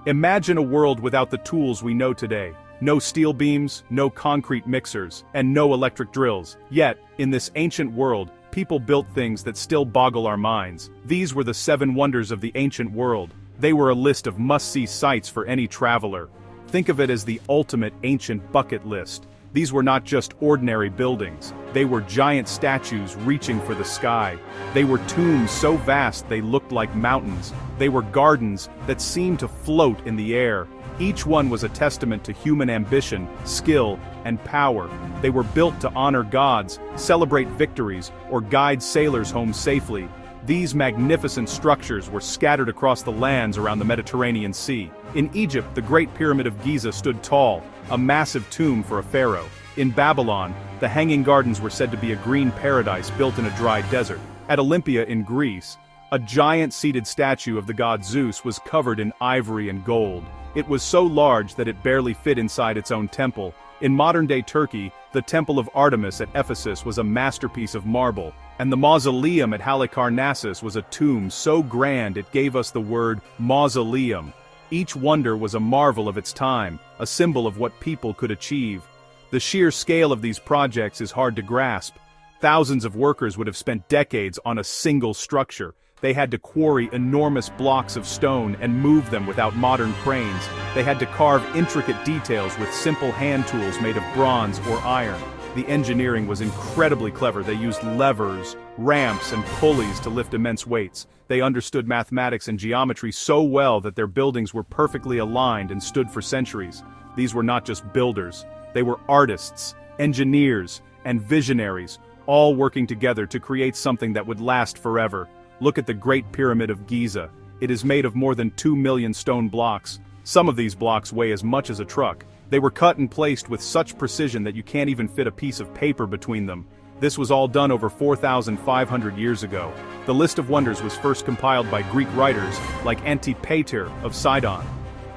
Imagine a world without the tools we know today. No steel beams, no concrete mixers, and no electric drills. Yet, in this ancient world, people built things that still boggle our minds. These were the 7 wonders of the ancient world. They were a list of must-see sights for any traveler. Think of it as the ultimate ancient bucket list. These were not just ordinary buildings. They were giant statues reaching for the sky. They were tombs so vast they looked like mountains. They were gardens that seemed to float in the air. Each one was a testament to human ambition, skill, and power. They were built to honor gods, celebrate victories, or guide sailors home safely. These magnificent structures were scattered across the lands around the Mediterranean Sea. In Egypt, the Great Pyramid of Giza stood tall, a massive tomb for a pharaoh. In Babylon, the Hanging Gardens were said to be a green paradise built in a dry desert. At Olympia in Greece, a giant seated statue of the god Zeus was covered in ivory and gold. It was so large that it barely fit inside its own temple. In modern-day Turkey, the Temple of Artemis at Ephesus was a masterpiece of marble, and the mausoleum at Halicarnassus was a tomb so grand it gave us the word mausoleum. Each wonder was a marvel of its time, a symbol of what people could achieve. The sheer scale of these projects is hard to grasp. Thousands of workers would have spent decades on a single structure. They had to quarry enormous blocks of stone and move them without modern cranes. They had to carve intricate details with simple hand tools made of bronze or iron. The engineering was incredibly clever. They used levers, ramps, and pulleys to lift immense weights. They understood mathematics and geometry so well that their buildings were perfectly aligned and stood for centuries. These were not just builders. They were artists, engineers, and visionaries, all working together to create something that would last forever. Look at the Great Pyramid of Giza. It is made of more than 2 million stone blocks. Some of these blocks weigh as much as a truck. They were cut and placed with such precision that you can't even fit a piece of paper between them. This was all done over 4,500 years ago. The list of wonders was first compiled by Greek writers like Antipater of Sidon.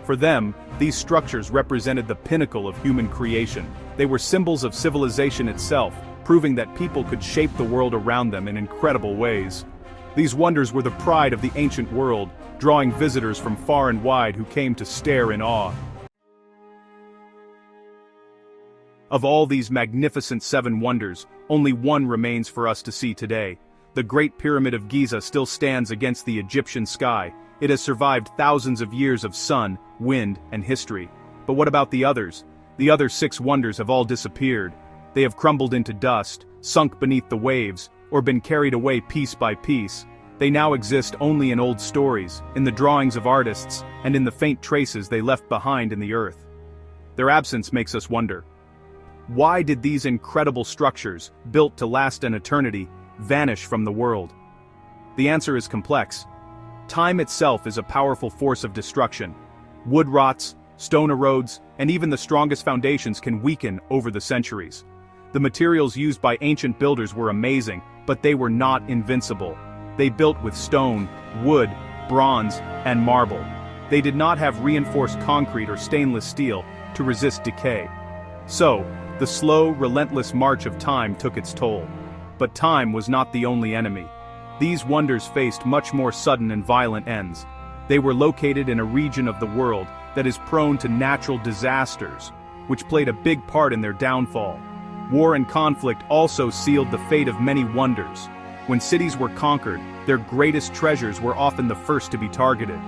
For them, these structures represented the pinnacle of human creation. They were symbols of civilization itself, proving that people could shape the world around them in incredible ways. These wonders were the pride of the ancient world, drawing visitors from far and wide who came to stare in awe. Of all these magnificent 7 wonders, only one remains for us to see today. The Great Pyramid of Giza still stands against the Egyptian sky. It has survived thousands of years of sun, wind, and history. But what about the others? The other 6 wonders have all disappeared. They have crumbled into dust, sunk beneath the waves, or been carried away piece by piece. They now exist only in old stories, in the drawings of artists, and in the faint traces they left behind in the earth. Their absence makes us wonder. Why did these incredible structures, built to last an eternity, vanish from the world? The answer is complex. Time itself is a powerful force of destruction. Wood rots, stone erodes, and even the strongest foundations can weaken over the centuries. The materials used by ancient builders were amazing, but they were not invincible. They built with stone, wood, bronze, and marble. They did not have reinforced concrete or stainless steel to resist decay. So, the slow, relentless march of time took its toll. But time was not the only enemy. These wonders faced much more sudden and violent ends. They were located in a region of the world that is prone to natural disasters, which played a big part in their downfall. War and conflict also sealed the fate of many wonders. When cities were conquered, their greatest treasures were often the first to be targeted.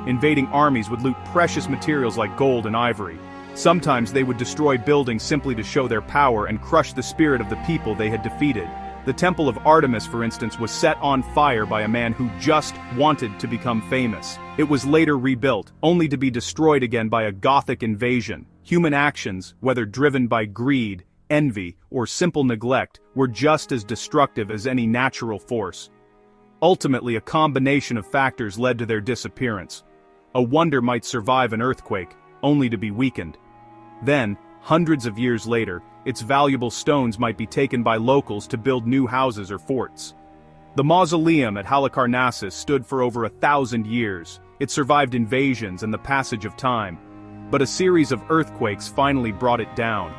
Invading armies would loot precious materials like gold and ivory. Sometimes they would destroy buildings simply to show their power and crush the spirit of the people they had defeated. The Temple of Artemis, for instance, was set on fire by a man who just wanted to become famous. It was later rebuilt, only to be destroyed again by a Gothic invasion. Human actions, whether driven by greed, envy, or simple neglect, were just as destructive as any natural force. Ultimately, a combination of factors led to their disappearance. A wonder might survive an earthquake, only to be weakened. Then, hundreds of years later, its valuable stones might be taken by locals to build new houses or forts. The mausoleum at Halicarnassus stood for over 1,000 years. It survived invasions and the passage of time. But a series of earthquakes finally brought it down.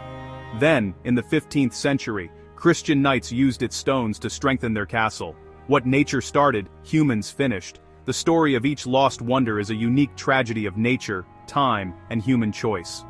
Then, in the 15th century, Christian knights used its stones to strengthen their castle. What nature started, humans finished. The story of each lost wonder is a unique tragedy of nature, time, and human choice.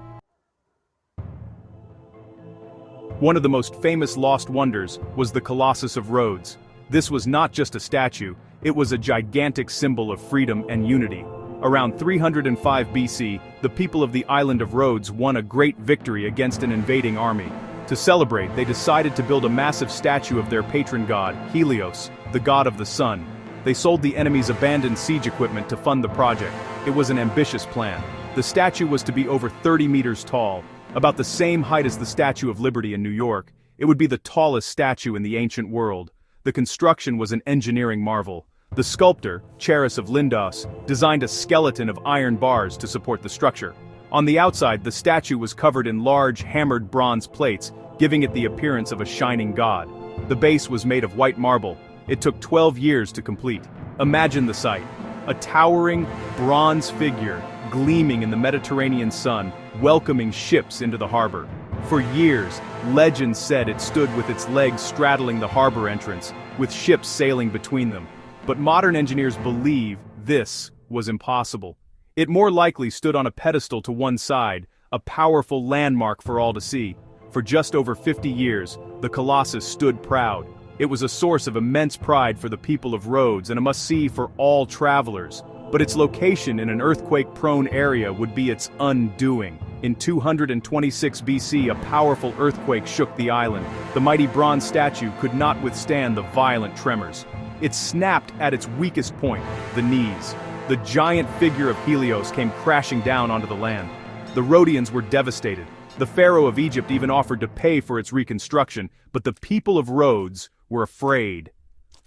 One of the most famous lost wonders was the Colossus of Rhodes. This was not just a statue, it was a gigantic symbol of freedom and unity. Around 305 BC, the people of the island of Rhodes won a great victory against an invading army. To celebrate, they decided to build a massive statue of their patron god, Helios, the god of the sun. They sold the enemy's abandoned siege equipment to fund the project. It was an ambitious plan. The statue was to be over 30 meters tall, about the same height as the Statue of Liberty in New York. It would be the tallest statue in the ancient world. The construction was an engineering marvel. The sculptor, Charis of Lindos, designed a skeleton of iron bars to support the structure. On the outside, the statue was covered in large, hammered bronze plates, giving it the appearance of a shining god. The base was made of white marble. It took 12 years to complete. Imagine the sight. A towering, bronze figure, gleaming in the Mediterranean sun, welcoming ships into the harbor. For years, legends said it stood with its legs straddling the harbor entrance, with ships sailing between them. But modern engineers believe this was impossible. It more likely stood on a pedestal to one side, a powerful landmark for all to see. For just over 50 years, the Colossus stood proud. It was a source of immense pride for the people of Rhodes and a must-see for all travelers. But its location in an earthquake-prone area would be its undoing. In 226 BC, a powerful earthquake shook the island. The mighty bronze statue could not withstand the violent tremors. It snapped at its weakest point, the knees. The giant figure of Helios came crashing down onto the land. The Rhodians were devastated. The pharaoh of Egypt even offered to pay for its reconstruction, but the people of Rhodes were afraid.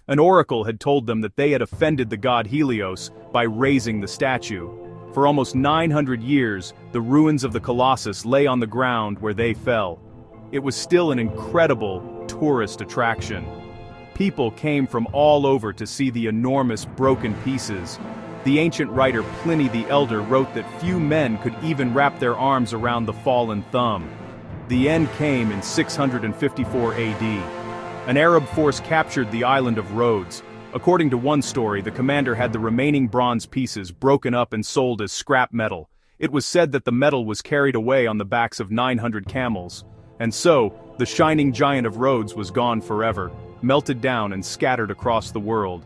An oracle had told them that they had offended the god Helios by raising the statue. For almost 900 years, the ruins of the Colossus lay on the ground where they fell. It was still an incredible tourist attraction. People came from all over to see the enormous broken pieces. The ancient writer Pliny the Elder wrote that few men could even wrap their arms around the fallen thumb. The end came in 654 AD. An Arab force captured the island of Rhodes. According to one story, the commander had the remaining bronze pieces broken up and sold as scrap metal. It was said that the metal was carried away on the backs of 900 camels. And so, the shining giant of Rhodes was gone forever, melted down and scattered across the world.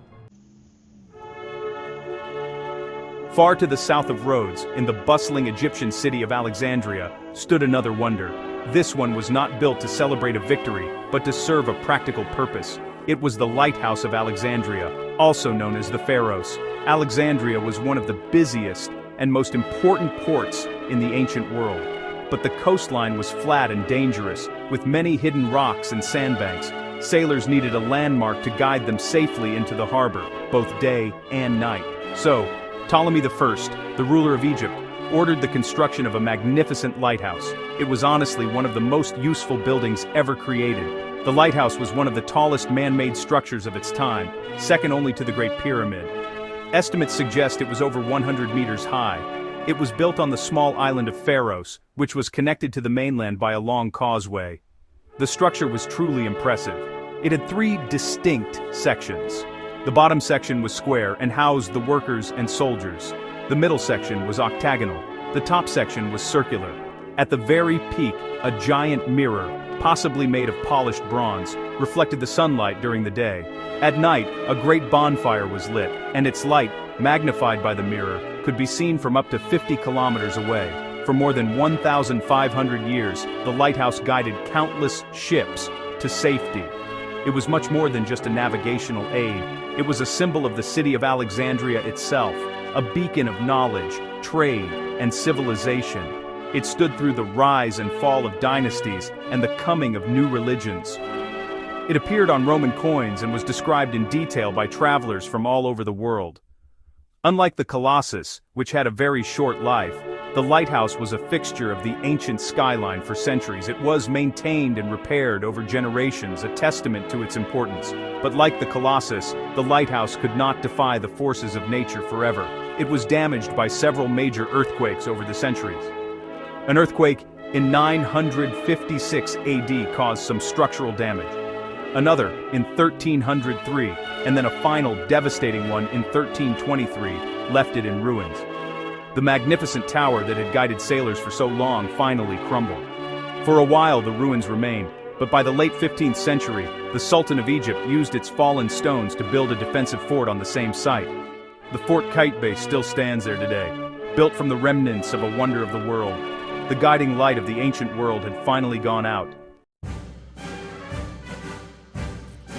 Far to the south of Rhodes, in the bustling Egyptian city of Alexandria, stood another wonder. This one was not built to celebrate a victory, but to serve a practical purpose. It was the Lighthouse of Alexandria, also known as the Pharos. Alexandria was one of the busiest and most important ports in the ancient world. But the coastline was flat and dangerous, with many hidden rocks and sandbanks. Sailors needed a landmark to guide them safely into the harbor, both day and night. So, Ptolemy I, the ruler of Egypt, ordered the construction of a magnificent lighthouse. It was honestly one of the most useful buildings ever created. The lighthouse was one of the tallest man-made structures of its time, second only to the Great Pyramid. Estimates suggest it was over 100 meters high. It was built on the small island of Pharos, which was connected to the mainland by a long causeway. The structure was truly impressive. It had 3 distinct sections. The bottom section was square and housed the workers and soldiers. The middle section was octagonal. The top section was circular. At the very peak, a giant mirror, possibly made of polished bronze, reflected the sunlight during the day. At night, a great bonfire was lit, and its light, magnified by the mirror, could be seen from up to 50 kilometers away. For more than 1,500 years, the lighthouse guided countless ships to safety. It was much more than just a navigational aid. It was a symbol of the city of Alexandria itself, a beacon of knowledge, trade, and civilization. It stood through the rise and fall of dynasties and the coming of new religions. It appeared on Roman coins and was described in detail by travelers from all over the world. Unlike the Colossus, which had a very short life, the lighthouse was a fixture of the ancient skyline for centuries. It was maintained and repaired over generations, a testament to its importance. But like the Colossus, the lighthouse could not defy the forces of nature forever. It was damaged by several major earthquakes over the centuries. An earthquake in 956 AD caused some structural damage. another in 1303, and then a final devastating one in 1323 left it in ruins. The magnificent tower that had guided sailors for so long finally crumbled. For a while the ruins remained, but by the late 15th century, the Sultan of Egypt used its fallen stones to build a defensive fort on the same site. The Fort Kite still stands there today, built from the remnants of a wonder of the world. The guiding light of the ancient world had finally gone out.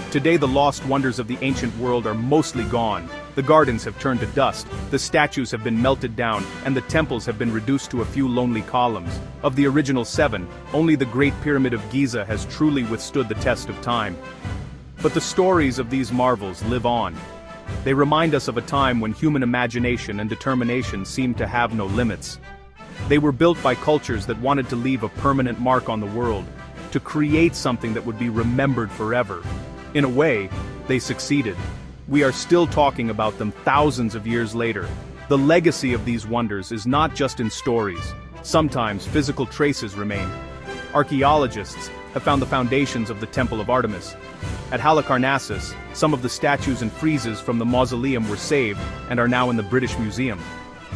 Today the lost wonders of the ancient world are mostly gone. The gardens have turned to dust, the statues have been melted down, and the temples have been reduced to a few lonely columns. Of the original 7, only the Great Pyramid of Giza has truly withstood the test of time. But the stories of these marvels live on. They remind us of a time when human imagination and determination seemed to have no limits. They were built by cultures that wanted to leave a permanent mark on the world, to create something that would be remembered forever. In a way, they succeeded. We are still talking about them thousands of years later. The legacy of these wonders is not just in stories. Sometimes physical traces remain. Archaeologists have found the foundations of the Temple of Artemis. At Halicarnassus, some of the statues and friezes from the mausoleum were saved and are now in the British Museum.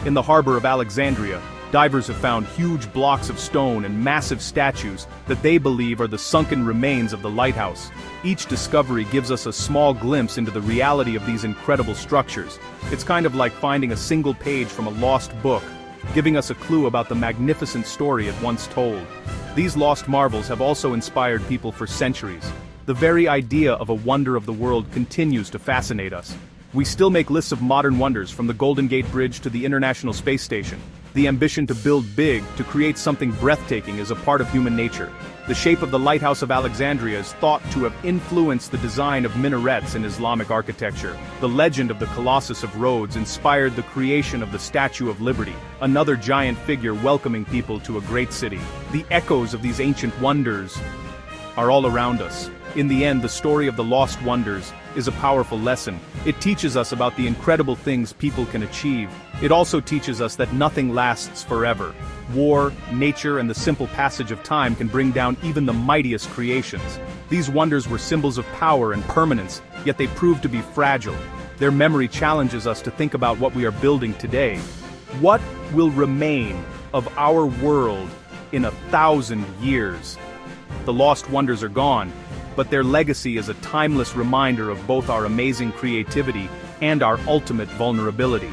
In the harbor of Alexandria, divers have found huge blocks of stone and massive statues that they believe are the sunken remains of the Lighthouse. Each discovery gives us a small glimpse into the reality of these incredible structures. It's kind of like finding a single page from a lost book, giving us a clue about the magnificent story it once told. These lost marvels have also inspired people for centuries. The very idea of a wonder of the world continues to fascinate us. We still make lists of modern wonders, from the Golden Gate Bridge to the International Space Station. The ambition to build big, to create something breathtaking, is a part of human nature. The shape of the Lighthouse of Alexandria is thought to have influenced the design of minarets in Islamic architecture. The legend of the Colossus of Rhodes inspired the creation of the Statue of Liberty, another giant figure welcoming people to a great city. The echoes of these ancient wonders are all around us. In the end, the story of the lost wonders is a powerful lesson. It teaches us about the incredible things people can achieve. It also teaches us that nothing lasts forever. War, nature, and the simple passage of time can bring down even the mightiest creations. These wonders were symbols of power and permanence, yet they proved to be fragile. Their memory challenges us to think about what we are building today. What will remain of our world in 1,000 years? The lost wonders are gone, but their legacy is a timeless reminder of both our amazing creativity and our ultimate vulnerability.